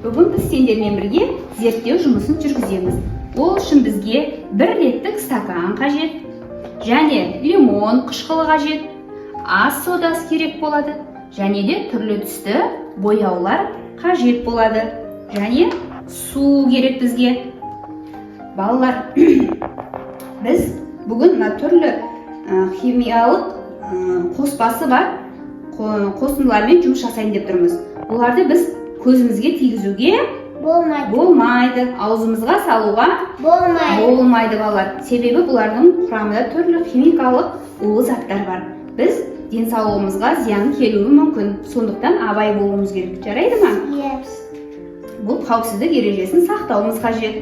Бүгін біз сендермен бірге зерттеу жұмысын жүргіземіз. Ол үшін бізге 1 реттік стакан қажет, және лимон қышқылы қажет, ас содасы керек болады, және де түрлі түсті бояулар қажет болады, және су керек бізге. Балалар, біз бүгін түрлі химиялық қоспасы бар қосындылармен жұмыс жасайын деп тұрмыз. Оларды біз көзімізге тигізуге болмайды, аузымызға салуға болмайды балалар. Себебі бұлардың құрамында түрлі химикалық улы заттар бар. Біз денсаулығымызға зиян келуі мүмкін. Сондықтан абай болуымыз керек. Жарайды ма? Бұл қауіпсіздік ережесін сақтауымыз қажет.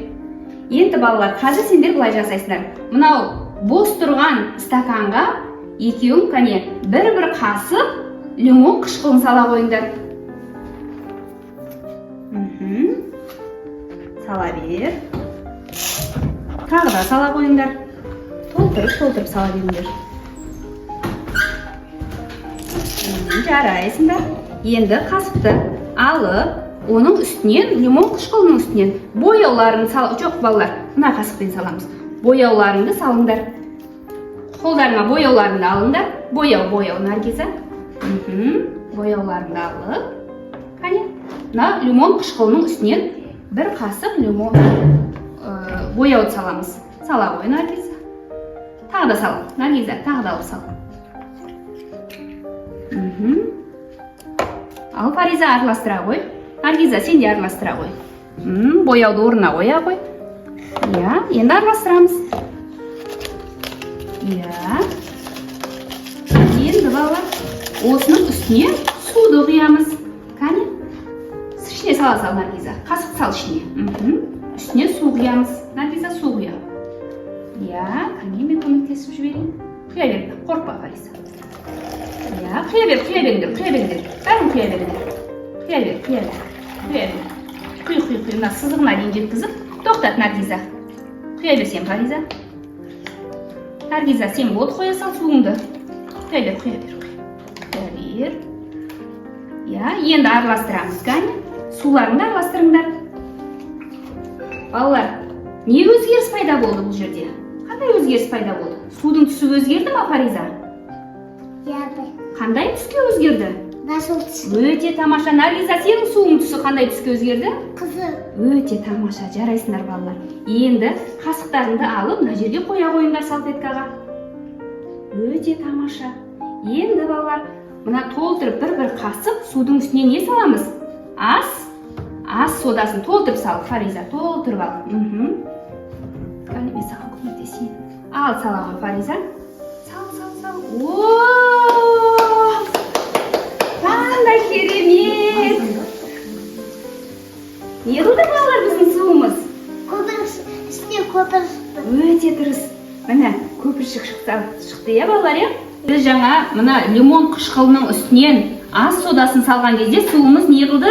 Енді балалар, қазір сендер былай жасайсыңдар. Мынау бос тұрған стаканға екеуің кәне бір қасық лимон қышқылын сала қойыңдар. Сала бер. Тағы да сала қойыңдар. Толтырып сала беріңдер. Жарайсыңдар. Енді қасықты алып, оның үстінен, лимон қышқылының үстінен бояуларын сал. Жоқ балалар, мына қасықпен саламыз. Бояуларыңды салыңдар. Қолдарыңа бояуларыңды алыңдар. Бояу, Наргиза. Бояуларыңды алып, қане, мына лимон қышқылының үстінен бір қасық лимон бояуды саламыз. Сала қой, Наргиза. Тағы да сал. Наргиза, тағы да алып сал. Ал Фариза араластыра қой. Наргиза, сен де араластыра қой. Бояуды орнына қоя қой. Енді араластырамыз. Енді балалар, осының үстіне суды құямыз. Қане? Ішіне сала сал, Наргиза. Қасық сал ішіне. Үстіне су құямыз. Наргиза, су құя. Қане, мен көмектесіп жіберейін. Құя бер, қорқпа, Фариза. Құя беріңдер. Бәрін құя беріңдер. Құя бер. Құй. Мына сызығына дейін жеткізіп, тоқтат, Наргиза. Құя бер сен, Фариза. Наргиза, сен болды қоя сал суыңды. Құя бер. Енді араластырамыз, қане? Суларыңды араластырыңдар. Балалар, не өзгеріс пайда болды бұл жерде? Қандай өзгеріс пайда болды? Судың түсі өзгерді ма, Фариза? Қандай түске өзгерді? Жасыл түс. Өте тамаша. Наргиза, сенің суың түсі қандай түске өзгерді? Қызыл. Өте тамаша. Жарайсыңдар балалар. Енді қасықтарыңды алып, мына жерге қоя қойыңдар салфеткаға. Өте тамаша. Енді балалар, мына толтырып бір қасық судың үстіне не саламыз? Ас содасын толтырып сал, Фариза, толтырып ал. Қане, мен саған көмектесейін. Ал, сала ғой, Фариза. Сал. Қандай керемет! Не қылды балалар біздің суымыз? Көпіршік. Өте дұрыс. Міне, көпіршік шықты, балалар, Біз жаңа мына лимон қышқылының үстінен ас содасын салған кезде суымыз не қылды?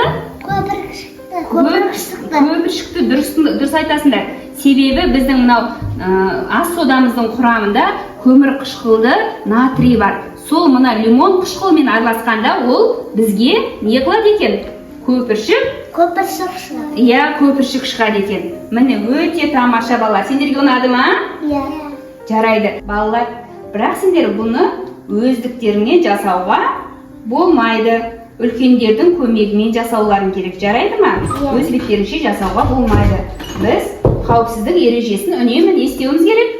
Көпіршікті дұрыс айтасыңдар. Себебі біздің мынау ас содамыздың құрамында көмір қышқылды натрий бар. Сол мына лимон қышқылымен араласқанда ол бізге не қылады екен? Көпіршік шығады екен. Міне өте тамаша балалар. Сендерге ұнады ма? Жарайды. Балалар, бірақ сендер бұны өздіктеріңе жасауға болмайды. Үлкендердің көмегімен жасауларың керек. Жарайды ма? Өз беттеріңше жасауға болмайды. Біз қауіпсіздік ережесін үнемі не істеуіміз керек?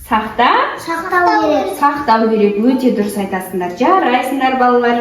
Сақтау керек. Өте дұрыс айтасыңдар. Жарайсыңдар балалар.